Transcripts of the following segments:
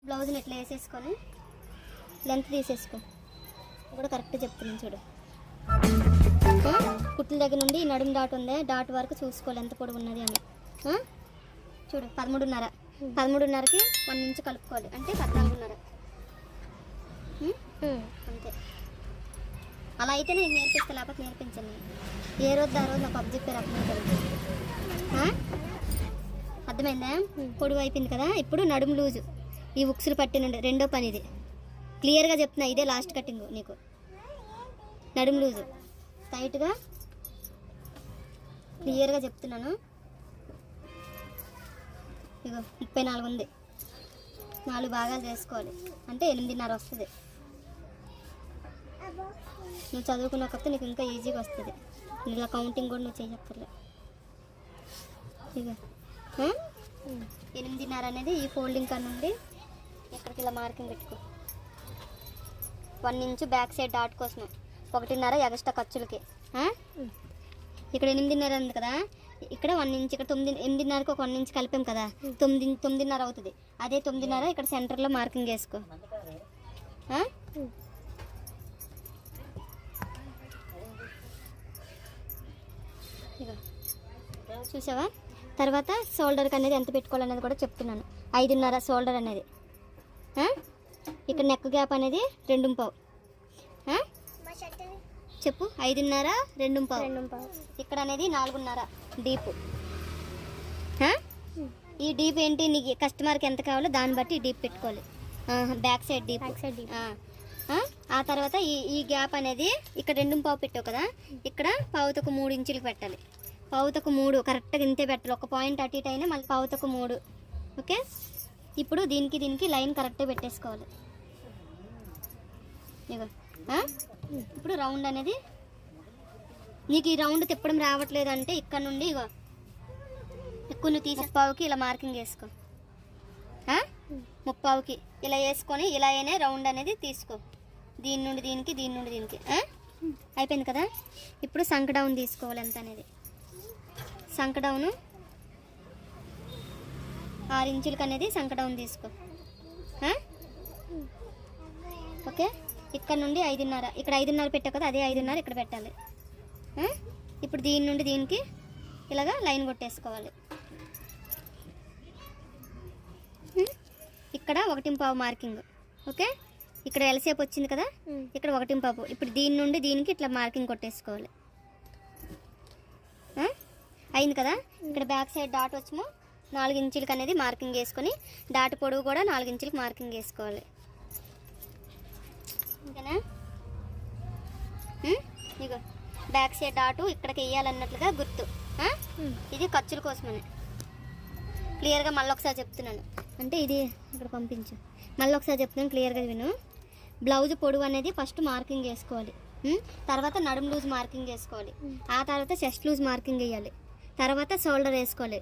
బ్లౌజ్ని ఇట్లా వేసేసుకొని లెంత్ తీసేసుకో. కూడా కరెక్ట్ చెప్తున్నాను చూడు. కుట్ల దగ్గర నుండి నడుము డాట్ ఉంది, డాట్ వరకు చూసుకోవాలి ఎంత పొడవు ఉన్నది అని. చూడు 13.5, 13.5కి 1 ఇంచ్ కలుపుకోవాలి, అంటే 14.5. అంతే. అలా అయితే నేను నేర్పిస్తా, లేకపోతే నేర్పించండి. ఏ రోజు ఆ రోజు నాకు అప్ చెప్పారు అప్పుడు. అర్థమైందా? పొడవు అయిపోయింది కదా. ఇప్పుడు నడుము లూజు, ఈ ఉక్సులు పట్టినండి రెండో పని ఇది. క్లియర్గా చెప్తున్నా, ఇదే లాస్ట్ కటింగ్ నీకు. నడుము లూజు టైట్గా క్లియర్గా చెప్తున్నాను. ఇగో 34 ఉంది, 4 భాగాలు చేసుకోవాలి, అంటే 8.5 వస్తుంది. నువ్వు చదువుకున్నాకపోతే నీకు ఇంకా ఈజీగా వస్తుంది. ఇలా కౌంటింగ్ కూడా నువ్వు చేయక్కర్లే. ఇక 8.5 అనేది ఈ ఫోల్డింగ్ కాడ నుండి ఇక్కడికి ఇలా మార్కింగ్ పెట్టుకో. 1 ఇంచు బ్యాక్ సైడ్ డాట్ కోసం, 1.5 ఎక్స్ట్రా ఖర్చులకి. ఇక్కడ 8.5 ఉంది కదా, ఇక్కడ 1 ఇంచ్, ఇక్కడ 8.5కి ఒక 1 ఇంచ్ కలిపాం కదా, 9.5 అవుతుంది. అదే 9.5 ఇక్కడ సెంటర్లో మార్కింగ్ వేసుకో. ఇక చూసావా? తర్వాత షోల్డర్కి అనేది ఎంత పెట్టుకోవాలనేది కూడా చెప్తున్నాను. 5.5 షోల్డర్ అనేది. ఇక్కడ నెక్ గ్యాప్ అనేది 2.5. చెప్పు. 5.5, 2.5. ఇక్కడ అనేది 4.5 డీప్. ఈ డీప్ ఏంటి, నీకు కస్టమర్కి ఎంత కావాలో దాన్ని బట్టి డీప్ పెట్టుకోవాలి. Back side deep. ఆ తర్వాత ఈ గ్యాప్ అనేది ఇక్కడ 2.5 పెట్టావు కదా, ఇక్కడ పావుతకు 3 ఇంచులు పెట్టాలి. పావుతకు 3 కరెక్ట్గా ఇంతే పెట్టాలి. ఒక పాయింట్ అటు ఇటు అయినా మళ్ళీ పావుతకు 3. ఓకే. ఇప్పుడు దీనికి లైన్ కరెక్ట్గా పెట్టేసుకోవాలి. ఇగో ఇప్పుడు రౌండ్ అనేది నీకు ఈ రౌండ్ తిప్పడం రావట్లేదు అంటే ఇక్కడ నుండి ఇగో ఎక్కువ నువ్వు తీసే 30కి ఇలా మార్కింగ్ వేసుకో. 30కి ఇలా వేసుకొని ఇలా అయినా రౌండ్ అనేది తీసుకో. దీని నుండి దీనికి, దీని నుండి దీనికి. అయిపోయింది కదా. ఇప్పుడు సంక డౌన్ తీసుకోవాలి ఎంత అనేది. సంక డౌను 6 ఇంచులకి అనేది సంక డౌన్ తీసుకో. ఓకే. ఇక్కడ నుండి 5.5, ఇక్కడ 5.5 పెట్టావు కదా, అదే 5.5 ఇక్కడ పెట్టాలి. ఇప్పుడు దీని నుండి దీనికి ఇలాగా లైన్ కొట్టేసుకోవాలి. ఇక్కడ 1.5 మార్కింగ్. ఓకే. ఇక్కడ ఎల్సేపు వచ్చింది కదా, ఇక్కడ 1.5. ఇప్పుడు దీని నుండి దీనికి ఇట్లా మార్కింగ్ కొట్టేసుకోవాలి. అయింది కదా. ఇక్కడ బ్యాక్ సైడ్ డాట్ వచ్చేమో 4 ఇంచులకి అనేది మార్కింగ్ వేసుకొని, డాట్ పొడవు కూడా 4 ఇంచులకి మార్కింగ్ వేసుకోవాలి. ఓకేనా? ఇగో బ్యాక్ సైడ్ డాటు ఇక్కడికి వేయాలన్నట్లుగా గుర్తు. ఇది ఖర్చుల కోసమని క్లియర్గా మళ్ళీ ఒకసారి చెప్తున్నాను. అంటే ఇది ఇక్కడ పంపించు. మళ్ళీ ఒకసారి చెప్తున్నాను, క్లియర్గా విను. బ్లౌజ్ పొడవు అనేది ఫస్ట్ మార్కింగ్ వేసుకోవాలి, తర్వాత నడుము లూజ్ మార్కింగ్ వేసుకోవాలి, ఆ తర్వాత చెస్ట్ లూజ్ మార్కింగ్ వేయాలి, తర్వాత షోల్డర్ వేసుకోవాలి.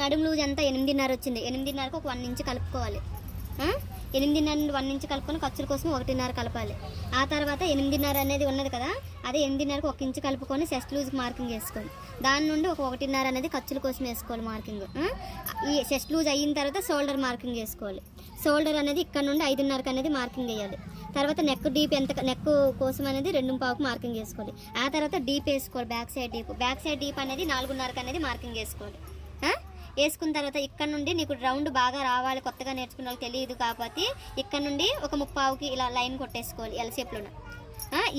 నడుము లూజ్ అంతా 8.5 వచ్చింది. 8.5కి ఒక 1 ఇంచ్ కలుపుకోవాలి. 8.5 నుండి 1 ఇంచ్ కలుపుకొని ఖర్చుల కోసం 1.5 కలపాలి. ఆ తర్వాత 8.5 అనేది ఉన్నది కదా, అదే 8.5కి 1 ఇంచ్ కలుపుకొని చెస్ట్ లూజ్కి మార్కింగ్ వేసుకోవాలి. దాని నుండి ఒక 1.5 అనేది ఖర్చుల కోసం వేసుకోవాలి మార్కింగ్. ఈ చెస్ట్ లూజ్ అయిన తర్వాత షోల్డర్ మార్కింగ్ వేసుకోవాలి. షోల్డర్ అనేది ఇక్కడ నుండి 5.5కి అనేది మార్కింగ్ వేయాలి. తర్వాత నెక్ డీప్ ఎంత, నెక్ కోసం అనేది 2.5కి మార్కింగ్ వేసుకోవాలి. ఆ తర్వాత డీప్ వేసుకోవాలి. Back side deep, back side deep అనేది 4.5కి అనేది మార్కింగ్ వేసుకోవాలి. వేసుకున్న తర్వాత ఇక్కడ నుండి నీకు రౌండ్ బాగా రావాలి, కొత్తగా నేర్చుకున్న వాళ్ళకి తెలియదు కాబట్టి ఇక్కడ నుండి ఒక 30కి ఇలా లైన్ కొట్టేసుకోవాలి ఎల్ షేప్లోనే.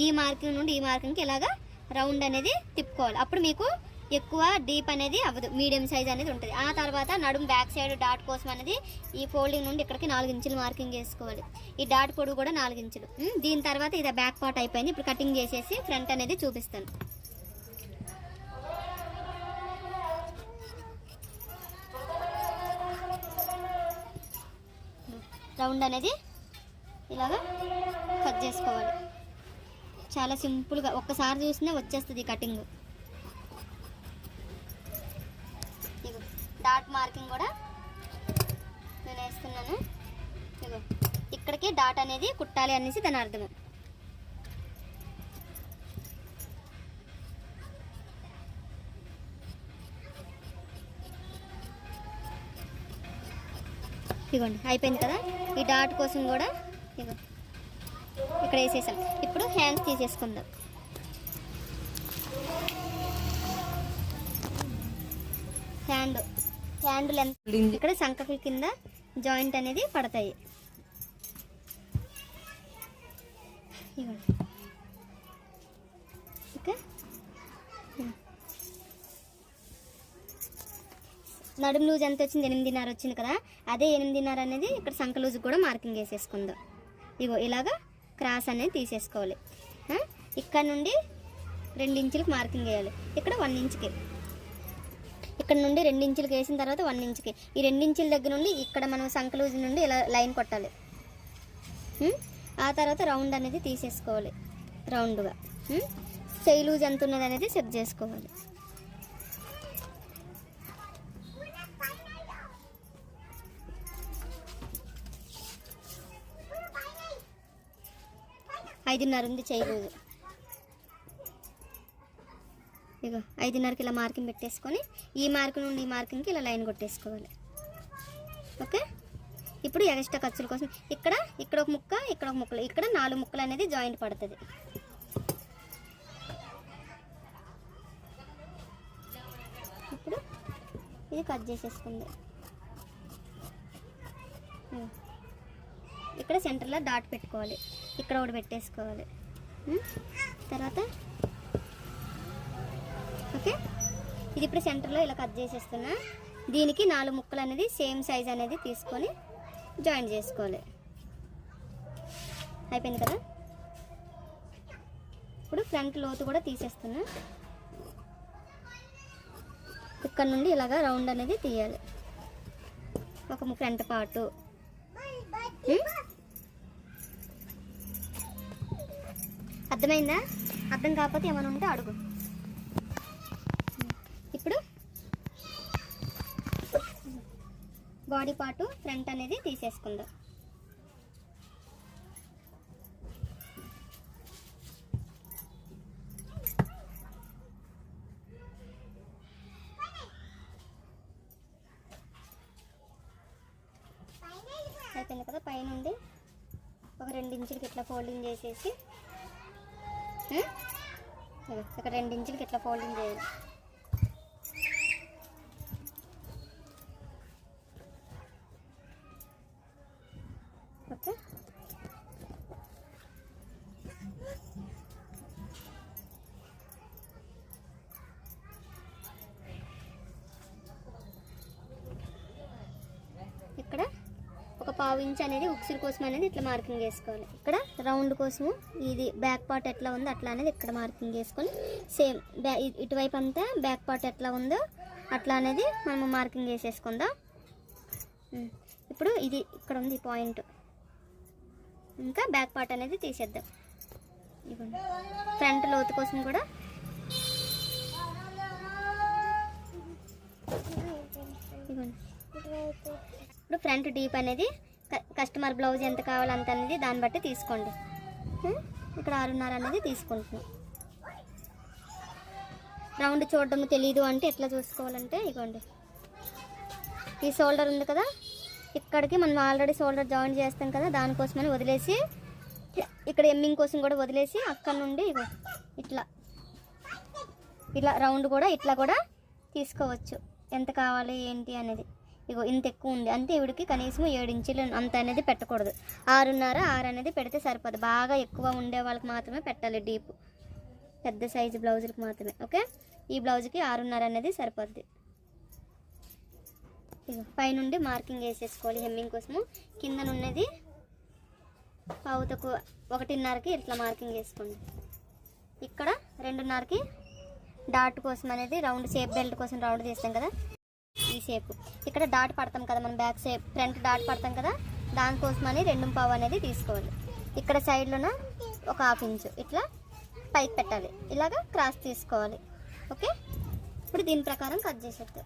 ఈ మార్కింగ్ నుండి ఈ మార్కింగ్కి ఇలాగా రౌండ్ అనేది తిప్పుకోవాలి. అప్పుడు మీకు ఎక్కువ డీప్ అనేది అవ్వదు, మీడియం సైజ్ అనేది ఉంటుంది. ఆ తర్వాత నడుము బ్యాక్ సైడ్ డాట్ కోసం అనేది ఈ ఫోల్డింగ్ నుండి ఇక్కడికి 4 ఇంచులు మార్కింగ్ వేసుకోవాలి. ఈ డాట్ పొడవు కూడా 4 ఇంచులు. దీని తర్వాత ఇది బ్యాక్ పార్ట్ అయిపోయింది. ఇప్పుడు కటింగ్ చేసేసి ఫ్రంట్ అనేది చూపిస్తాను. రౌండ్ అనేది ఇలాగా కట్ చేసుకోవాలి. చాలా సింపుల్గా ఒక్కసారి చూసినా వచ్చేస్తుంది కటింగ్. ఇగో డాట్ మార్కింగ్ కూడా నేను వేస్తున్నాను. ఇగో ఇక్కడికి డాట్ అనేది కుట్టాలి అనేసి దాని అర్థము. ఇగోండి అయిపోయింది కదా. ఈ డాట్ కోసం కూడా ఇగో ఇక్కడ వేసేసాం. ఇప్పుడు హ్యాండ్స్ తీసేసుకుందాం. హ్యాండ్ లెంత్ ఇక్కడ సంకకి కింద జాయింట్ అనేది పడతాయి. ఇగోండి ఓకే. నడుము లూజ్ ఎంత వచ్చింది? 8.5 వచ్చింది కదా. అదే 8.5 అనేది ఇక్కడ సంక లూజ్ కూడా మార్కింగ్ వేసేసుకుందాం. ఇగో ఇలాగా క్రాస్ అనేది తీసేసుకోవాలి. ఇక్కడ నుండి 2 ఇంచులకు మార్కింగ్ వేయాలి. ఇక్కడ 1 ఇంచుకి, ఇక్కడ నుండి 2 ఇంచులకు వేసిన తర్వాత 1 ఇంచుకి, ఈ 2 ఇంచుల దగ్గర నుండి ఇక్కడ మనం సంక లూజ్ నుండి ఇలా లైన్ కొట్టాలి. ఆ తర్వాత రౌండ్ అనేది తీసేసుకోవాలి. రౌండ్గా చెయ్యి లూజ్ ఎంత ఉన్నది అనేది చెక్ చేసుకోవాలి. ఐదున్నర ఉంది చెయ్యి లూజ్. ఇగో 5.5కి ఇలా మార్కింగ్ పెట్టేసుకొని ఈ మార్క్ నుండి ఈ మార్కింగ్కి ఇలా లైన్ కొట్టేసుకోవాలి. ఓకే. ఇప్పుడు ఎక్స్ట్రా ఖర్చుల కోసం ఇక్కడ ఒక ముక్క, ఇక్కడ ఒక ముక్కలు, ఇక్కడ 4 ముక్కలు అనేది జాయింట్ పడుతుంది. ఇప్పుడు ఇది కట్ చేసేసుకుంది. ఇక్కడ సెంటర్లో డాట్ పెట్టుకోవాలి. ఇక్కడ ఒకటి పెట్టేసుకోవాలి. తర్వాత ఓకే. ఇది ఇప్పుడు సెంటర్లో ఇలా కట్ చేసేస్తున్నా. దీనికి 4 ముక్కలు అనేది సేమ్ సైజ్ అనేది తీసుకొని జాయిన్ చేసుకోవాలి. అయిపోయింది కదా. ఇప్పుడు ఫ్రంట్ లోతు కూడా తీసేస్తున్నా. ఇక్కడ నుండి ఇలాగా రౌండ్ అనేది తీయాలి. ఒక ఫ్రంట్ పార్టు. అర్థమైందా? అర్థం కాకపోతే ఏమైనా ఉంటే అడుగు. ఇప్పుడు బాడీ పార్టు ఫ్రంట్ అనేది తీసేసుకుందాం. అయిపోయింది కదా. పైనుండి ఒక 2 ఇంచులకి ఇట్లా ఫోల్డింగ్ చేసేసి ఇక్కడ 2 ఇంచులకి ఇట్లా ఫోల్డింగ్ చేయాలి. ఓకే. ఇక్కడ ఒక 1/2 ఇంచ్ అనేది ఉక్సుల కోసం అనేది ఇట్లా మార్కింగ్ చేసుకోవాలి. ఇక్కడ రౌండ్ కోసము ఇది బ్యాక్ పార్ట్ ఎట్లా ఉందో అట్లా అనేది ఇక్కడ మార్కింగ్ చేసుకొని సేమ్ ఇటువైపు అంతా బ్యాక్ పార్ట్ ఎట్లా ఉందో అట్లా అనేది మనము మార్కింగ్ చేసేసుకుందాం. ఇప్పుడు ఇది ఇక్కడ ఉంది పాయింట్. ఇంకా బ్యాక్ పార్ట్ అనేది తీసేద్దాం. ఇవ్వండి. ఫ్రంట్ లోతు కోసం కూడా ఇవ్వండి. ఇప్పుడు ఫ్రంట్ డీప్ అనేది కస్టమర్ బ్లౌజ్ ఎంత కావాలంత అనేది దాన్ని బట్టి తీసుకోండి. ఇక్కడ 6.5 అనేది తీసుకుంటున్నాం. రౌండ్ చూడడం తెలీదు అంటే ఎట్లా చూసుకోవాలంటే ఇవ్వండి. ఈ షోల్డర్ ఉంది కదా, ఇక్కడికి మనం ఆల్రెడీ షోల్డర్ జాయిన్ చేస్తాం కదా, దానికోసమని వదిలేసి ఇక్కడ ఎమ్మింగ్ కోసం కూడా వదిలేసి అక్కడ నుండి ఇగో ఇట్లా రౌండ్ కూడా ఇట్లా కూడా తీసుకోవచ్చు. ఎంత కావాలి ఏంటి అనేది. ఇగో ఇంత ఎక్కువ ఉంది అంటే ఇవిడికి కనీసం 7 ఇంచులు అంత అనేది పెట్టకూడదు. 6.5 6 అనేది పెడితే సరిపోదు. బాగా ఎక్కువ ఉండే వాళ్ళకి మాత్రమే పెట్టాలి డీప్. పెద్ద సైజు బ్లౌజులకు మాత్రమే. ఓకే. ఈ బ్లౌజ్కి 6.5 అనేది సరిపోద్ది. ఇగో పైనుండి మార్కింగ్ వేసేసుకోవాలి హెమ్మింగ్ కోసము. కింద ఉన్నది పావుతకు 1.5కి ఇట్లా మార్కింగ్ వేసుకోండి. ఇక్కడ 2.5కి డాట్ కోసం అనేది రౌండ్ షేప్ బెల్ట్ కోసం రౌండ్ తీస్తాం కదా, ఈ షేప్. ఇక్కడ డాట్ పడతాం కదా మనం, బ్యాక్ షేప్ ఫ్రంట్ డాట్ పడతాం కదా, దానికోసమని 2.5 అనేది తీసుకోవాలి. ఇక్కడ సైడ్లోన ఒక 1/2 ఇంచు ఇట్లా పైకి పెట్టాలి. ఇలాగా క్రాస్ తీసుకోవాలి. ఓకే. ఇప్పుడు దీని ప్రకారం కట్ చేసేద్దాం.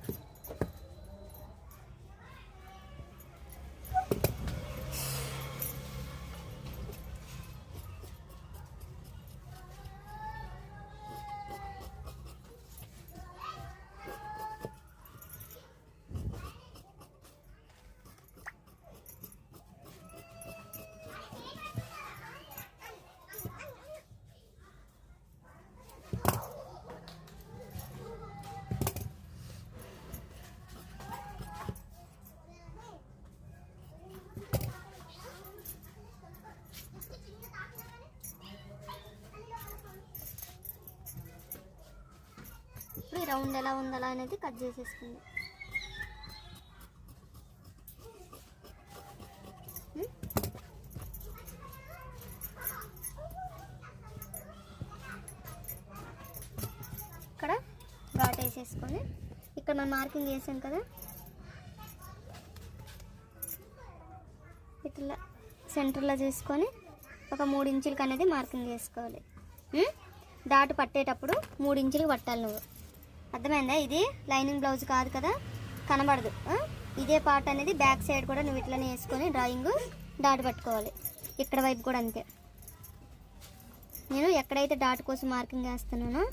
రౌండ్ ఎలా ఉండాలా అనేది కట్ చేసేసుకుంది. ఇక్కడ ఘాట్ వేసేసుకొని ఇక్కడ మనం మార్కింగ్ చేసాం కదా, ఇట్లా సెంటర్లో చేసుకొని ఒక 3 ఇంచులకి అనేది మార్కింగ్ చేసుకోవాలి. డాట్ పట్టేటప్పుడు 3 ఇంచులు పట్టాలి నువ్వు. అర్థమైందా? ఇది లైనింగ్ బ్లౌజ్ కాదు కదా, కనబడదు. ఇదే పార్ట్ అనేది బ్యాక్ సైడ్ కూడా నువ్వు ఇట్లనే వేసుకొని డ్రాయింగ్ డాట్ పట్టుకోవాలి. ఇక్కడ వైపు కూడా అంతే. నేను ఎక్కడైతే డాట్ కోసం మార్కింగ్ వేస్తున్నానో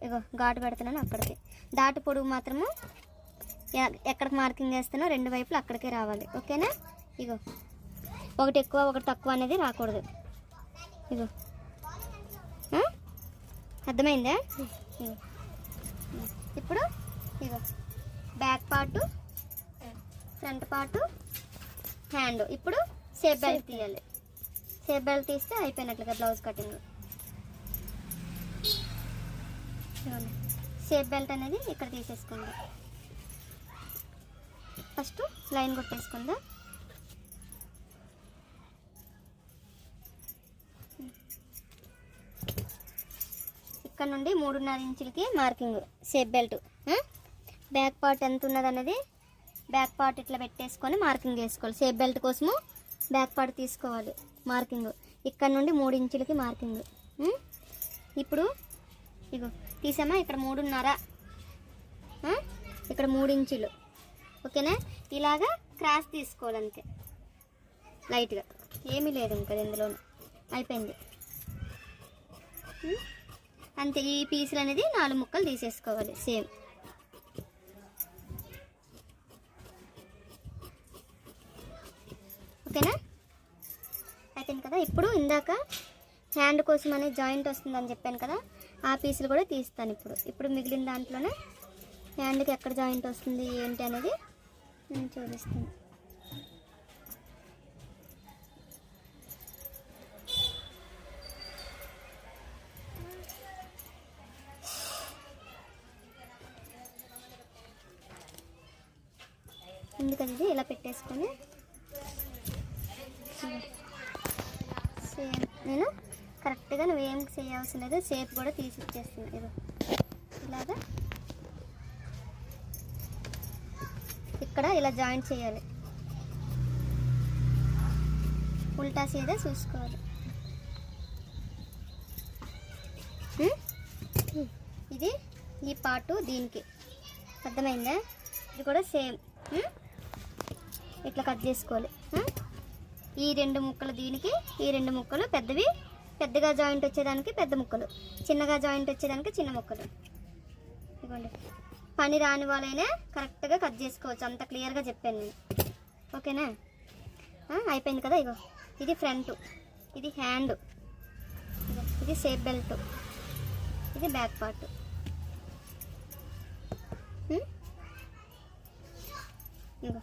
ఇగో ఘాటు పెడుతున్నాను అక్కడికి. డాట్ పొడుగు మాత్రము ఎక్కడికి మార్కింగ్ వేస్తానో 2 వైపులు అక్కడికే రావాలి. ఓకేనా? ఇగో ఒకటి ఎక్కువ ఒకటి తక్కువ అనేది రాకూడదు. ఇగో అర్థమైందా? ఇగో ఇప్పుడు ఇగో back part, front part, hand. ఇప్పుడు షేప్ బెల్ట్ తీయాలి. షేప్ బెల్ట్ తీస్తే అయిపోయినట్లుగా బ్లౌజ్ కటింగ్. షేప్ బెల్ట్ అనేది ఇక్కడ తీసేసుకుందాం. ఫస్ట్ లైన్ కొట్టేసుకుందాం. ఇక్కడ నుండి 3.5 ఇంచులకి marking shape belt. Back part ఎంత ఉన్నది అనేది బ్యాక్ పార్ట్ ఇట్లా పెట్టేసుకొని మార్కింగ్ వేసుకోవాలి. షేప్ బెల్ట్ కోసము బ్యాక్ పార్ట్ తీసుకోవాలి మార్కింగ్. ఇక్కడ నుండి 3 ఇంచులకి మార్కింగ్. ఇప్పుడు ఇగో తీసామా, ఇక్కడ 3.5, ఇక్కడ 3 ఇంచులు. ఓకేనా? ఇలాగా క్రాస్ తీసుకోవాలి అంతే, లైట్గా, ఏమీ లేదు ఇంకా ఇందులోనే. అయిపోయింది అంతే. ఈ పీసులు అనేది 4 ముక్కలు తీసేసుకోవాలి సేమ్. ఓకేనా? అయిపోయింది కదా. ఇప్పుడు ఇందాక హ్యాండ్ కోసం అనేది జాయింట్ వస్తుందని చెప్పాను కదా, ఆ పీసులు కూడా తీస్తాను ఇప్పుడు మిగిలిన దాంట్లోనే హ్యాండ్కి ఎక్కడ జాయింట్ వస్తుంది ఏంటి అనేది నేను చూపిస్తాను. ఎందుకంటే ఇలా పెట్టేసుకొని సేమ్ నేను కరెక్ట్గా నువ్వేం చేయాల్సిన లేదు, షేప్ కూడా తీసి ఇచ్చేస్తుంది. ఇది ఇలాగా ఇక్కడ ఇలా జాయింట్ చేయాలి, ఉల్టా సీదా చూసుకోవాలి. ఇది ఈ పార్టు దీనికి, అర్థమైందా? ఇది కూడా సేమ్ ఇట్లా కట్ చేసుకోవాలి. ఈ 2 ముక్కలు దీనికి, ఈ 2 ముక్కలు పెద్దవి, పెద్దగా జాయింట్ వచ్చేదానికి పెద్ద ముక్కలు, చిన్నగా జాయింట్ వచ్చేదానికి చిన్న ముక్కలు. ఇదిగోండి, పని రాని వాళ్ళైనా కరెక్ట్గా కట్ చేసుకోవచ్చు, అంత క్లియర్గా చెప్పాను నేను. ఓకేనా? అయిపోయింది కదా. ఇగో ఇది ఫ్రంట్, ఇది హ్యాండ్, ఇది షేప్ బెల్ట్, ఇది బ్యాక్ పార్ట్. ఇగో